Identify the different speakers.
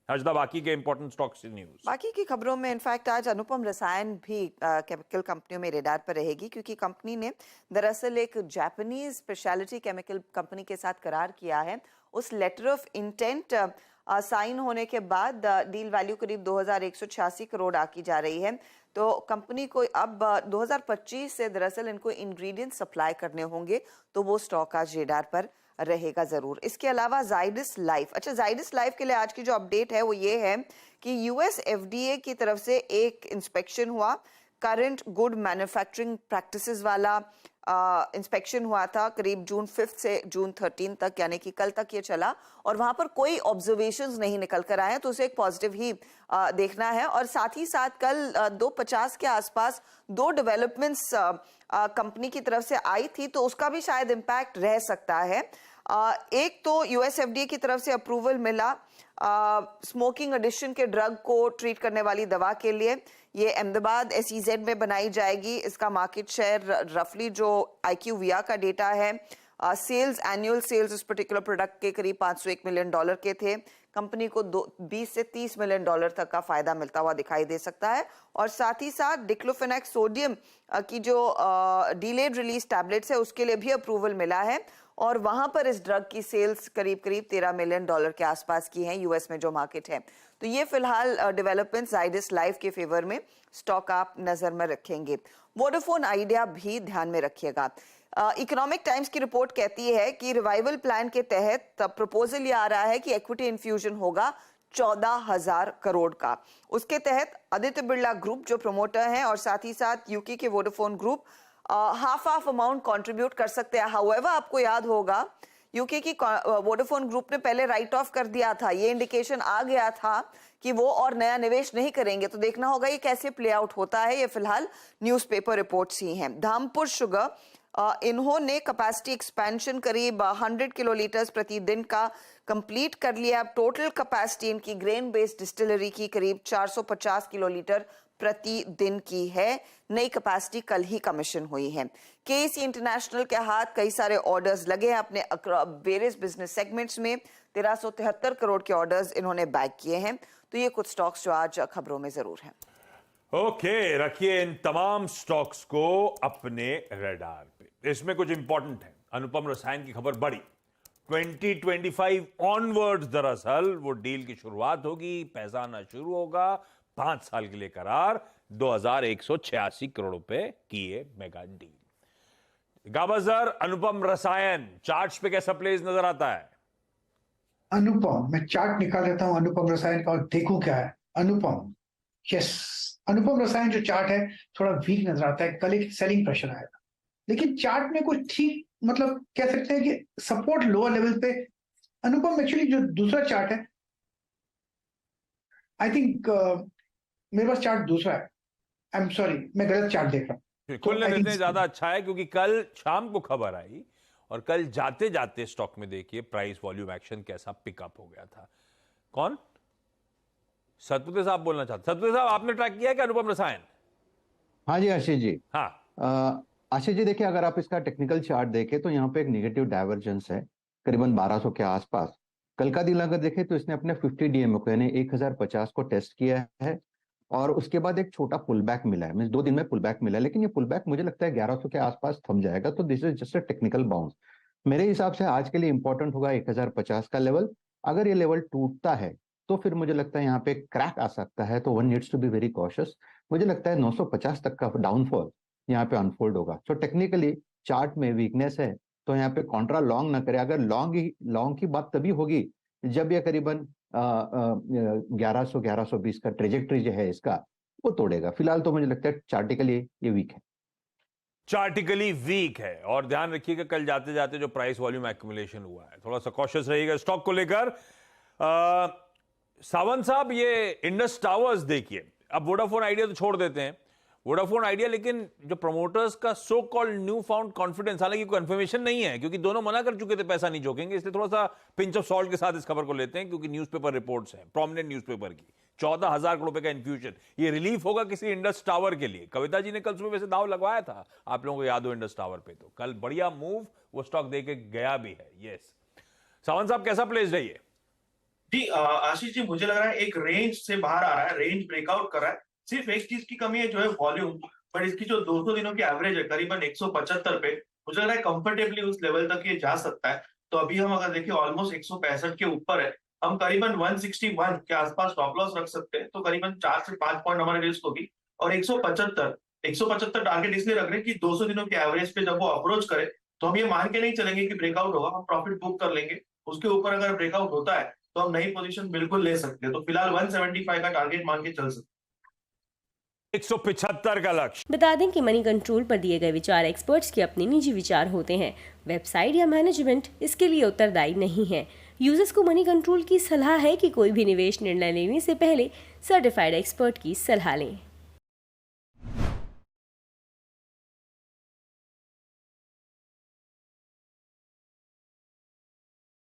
Speaker 1: हजदा, बाकी के important stocks की न्यूज।
Speaker 2: बाकी की खबरों में इनफैक्ट आज अनुपम रसायन भी केमिकल कंपनियों में रेडार पर रहेगी, क्योंकि कंपनी ने दरअसल एक जापानीज स्पेशलिटी केमिकल कंपनी के साथ करार किया है। उस लेटर ऑफ इंटेंट साइन होने के बाद डील वैल्यू करीब 2186 करोड़ आकी जा रही है। तो कंपनी को अब 2025 से दरअसल इनको इंग्रेडिएंट सप्लाई करने होंगे, तो वो स्टॉक आज रेडार पर रहेगा जरूर। इसके अलावा जाइडस लाइफ, अच्छा जाइडस लाइफ के लिए आज की जो अपडेट है वो ये है कि यूएस एफडीए की तरफ से एक इंस्पेक्शन हुआ, करंट गुड मैन्युफैक्चरिंग प्रैक्टिसेस वाला इंस्पेक्शन हुआ था करीब जून 5 से जून 13 तक, यानी कि कल तक ये चला, और वहां पर कोई ऑब्जर्वेशंस नहीं निकल कर आए, तो उसे एक पॉजिटिव ही देखना है। और साथ ही साथ कल 2:50 के आसपास दो डेवलपमेंट्स कंपनी की तरफ से आई थी, तो उसका भी शायद इम्पैक्ट रह सकता है। एक तो यूएस एफडीए की तरफ से अप्रूवल मिला स्मोकिंग एडिशन के ड्रग को ट्रीट करने वाली दवा के लिए। ये अहमदाबाद एसईजेड में बनाई जाएगी। इसका मार्केट शेयर रफली जो IQVIA का डेटा है, सेल्स एनुअल सेल्स इस पर्टिकुलर प्रोडक्ट के करीब $501 मिलियन के थे। कंपनी को 20 से $30 मिलियन तक का फायदा मिलता हुआ दिखाई दे सकता है। और साथ ही साथ डिक्लोफेनेक सोडियम की जो डिलेड रिलीज टैबलेट्स है उसके लिए भी अप्रूवल मिला है, और वहां पर इस ड्रग की सेल्स करीब $13 मिलियन के आसपास की हैं यूएस में जो मार्केट है। तो ये फिलहाल डेवलपमेंट जाइडस लाइफ के फेवर में स्टॉक आप नजर में रखेंगे। वोडाफोन आइडिया भी ध्यान में रखिएगा। इकोनॉमिक टाइम्स की रिपोर्ट कहती है कि रिवाइवल प्लान के तहत प्रपोजल ये आ रहा है कि इक्विटी इन्फ्यूजन होगा 14,000 करोड़ का। उसके तहत आदित्य बिरला ग्रुप जो प्रमोटर हैं और साथ ही साथ यूके के Vodafone group half amount contribute कर सकते हैं। हाउएवर आपको याद होगा यूके की वोडाफोन ग्रुप ने पहले राइट ऑफ कर दिया था, ये इंडिकेशन आ गया था कि वो और नया निवेश नहीं करेंगे। तो देखना होगा ये कैसे प्ले आउट होता है। ये फिलहाल न्यूज़पेपर रिपोर्ट्स ही हैं। धामपुर शुगर इन्होंने कैपेसिटी एक्सपेंशन करीब 100 किलोलीटर्स प्रतिदिन का कंप्लीट कर लिया। अब टोटल कैपेसिटी इनकी ग्रेन बेस्ड डिस्टिलरी की करीब 450 किलोलीटर प्रतिदिन की है। नई कैपेसिटी कल ही कमीशन हुई है। केसी इंटरनेशनल के हाथ कई सारे ऑर्डर्स लगे हैं अपने वेरियस बिजनेस सेगमेंट्स में। 1373 करोड़ के ऑर्डर्स इन्होंने बैग किए हैं। तो ये कुछ स्टॉक्स जो आज खबरों में जरूर हैं।
Speaker 1: ओके, रखिए इन तमाम स्टॉक्स को अपने रडार पे। इसमें कुछ इंपॉर्टेंट है। अनुपम रसायन की खबर बड़ी 2025 ऑनवर्ड्स दरअसल वो डील की शुरुआत होगी, पैसा आना शुरू होगा। 5 साल के लिए करार, 2186 करोड़ रुपए की ये मेगा डील। गाबाजर अनुपम रसायन चार्ट्स पे कैसा प्लेस नजर आता है?
Speaker 3: अनुपम, मैं चार्ट निकाल देता हूं अनुपम रसायन का और देखूं क्या है। अनुपम, यस, अनुपम रसायन जो चार्ट है थोड़ा वीक नजर आता है। कल एक सेलिंग प्रेशर आएगा, लेकिन चार्ट में कुछ ठीक मतलब कह सकते हैं कि सपोर्ट लोअर लेवल पे। अनुपम एक्चुअली जो दूसरा चार्ट है, आई थिंक मेरे पास चार्ट दूसरा है। आई एम सॉरी, मैं गलत चार्ट देख रहा हूं।
Speaker 1: खुलने देते हैं ज्यादा अच्छा है, क्योंकि कल शाम को खबर आई और कल जाते जाते स्टॉक में देखिए प्राइस वॉल्यूम एक्शन कैसा पिकअप हो गया था। कौन? सतपुते साहब बोलना चाहते। सतपुते साहब, आपने ट्रैक किया है क्या अनुपम रसायन?
Speaker 4: हाँ जी आशीष जी।
Speaker 1: हाँ
Speaker 4: आशीष जी देखिए, अगर आप इसका टेक्निकल चार्ट देखें तो यहाँ पे एक निगेटिव डाइवर्जेंस है करीबन 1200 के आसपास। कल का दिन अगर देखें तो इसने अपने 50 डीएमओ को यानी 1050 को टेस्ट किया है और उसके बाद एक छोटा पुल बैक मिला है। मीन 2 दिन में पुल बैक मिला है, लेकिन ये पुल बैक मुझे लगता है 1100 के आसपास थम जाएगा। तो this is just a technical bounce. मेरे हिसाब से आज के लिए इंपॉर्टेंट होगा 1050 का लेवल। अगर ये लेवल टूटता है तो फिर मुझे लगता है यहाँ पे क्रैक आ सकता है, तो one needs to be very cautious. मुझे लगता है 950 तक का डाउनफॉल यहाँ पे अनफोल्ड होगा। सो टेक्निकली चार्ट में वीकनेस है, तो यहाँ पे कॉन्ट्रा लॉन्ग ना करे। अगर लॉन्ग की बात तभी होगी जब ये करीबन 1100-1120 का ट्रेजेक्ट्री जो है इसका वो तोड़ेगा। फिलहाल तो मुझे लगता है चार्टिकली ये वीक है,
Speaker 1: चार्टिकली वीक है। और ध्यान रखिएगा कल जाते जाते जो प्राइस वॉल्यूम एक्यूमुलेशन हुआ है, थोड़ा सा कॉशियस रहिएगा स्टॉक को लेकर। सावंत साहब, ये इंडस टावर्स देखिए, अब वोडाफोन आइडिया तो छोड़ देते हैं, वोडाफोन आइडिया, लेकिन जो प्रमोटर्स का so called new found confidence, हालांकि कंफर्मेशन नहीं है क्योंकि दोनों मना कर चुके थे पैसा नहीं झोंकेंगे, इसलिए थोड़ा सा पिंच ऑफ सॉल्ट के साथ इस खबर को लेते हैं, क्योंकि न्यूज़पेपर रिपोर्ट्स हैं, प्रोमिनेंट न्यूज़पेपर की 14,000 करोड़ रुपए का इन्फ्यूजन, ये रिलीफ होगा किसी इंडस टावर के लिए। कविता जी ने कल सुबह वैसे दाव लगवाया था, आप लोगों को याद हो इंडस टावर पे, तो कल बढ़िया मूव, वो स्टॉक देके गया भी है। यस सावंत साहब, कैसा प्लेस रही है?
Speaker 5: जी आशीष जी, मुझे लग रहा है एक रेंज से बाहर आ रहा है, रेंज ब्रेकआउट कर रहा है। सिर्फ एक चीज की कमी है जो है वॉल्यूम, पर इसकी जो 200 दिनों की एवरेज है करीबन 175 पे, मुझे लग रहा है कंफर्टेबली उस लेवल तक ये जा सकता है। तो अभी हम अगर देखें ऑलमोस्ट 165 के ऊपर है, हम करीबन 161 के आसपास स्टॉप लॉस रख सकते हैं, तो करीबन 4 से 5 पॉइंट हमारी रिस्क होगी। और 175 टारगेट इसलिए रख रहे हैं कि 200 दिनों के एवरेज पे जब वो अप्रोच करे तो हम ये मान के नहीं चलेंगे कि ब्रेकआउट होगा, हम प्रॉफिट बुक कर लेंगे। उसके ऊपर अगर ब्रेकआउट होता है तो हम नई पोजीशन बिल्कुल ले सकते हैं। तो फिलहाल 175 का टारगेट मान के चल सकते हैं।
Speaker 1: 175 का लक्ष्य।
Speaker 6: बता दें कि मनी कंट्रोल पर दिए गए विचार एक्सपर्ट्स के अपने निजी विचार होते हैं। वेबसाइट या मैनेजमेंट इसके लिए उत्तरदायी नहीं है। यूजर्स को मनी कंट्रोल की सलाह है कि कोई भी निवेश निर्णय लेने से पहले सर्टिफाइड एक्सपर्ट की सलाह लें।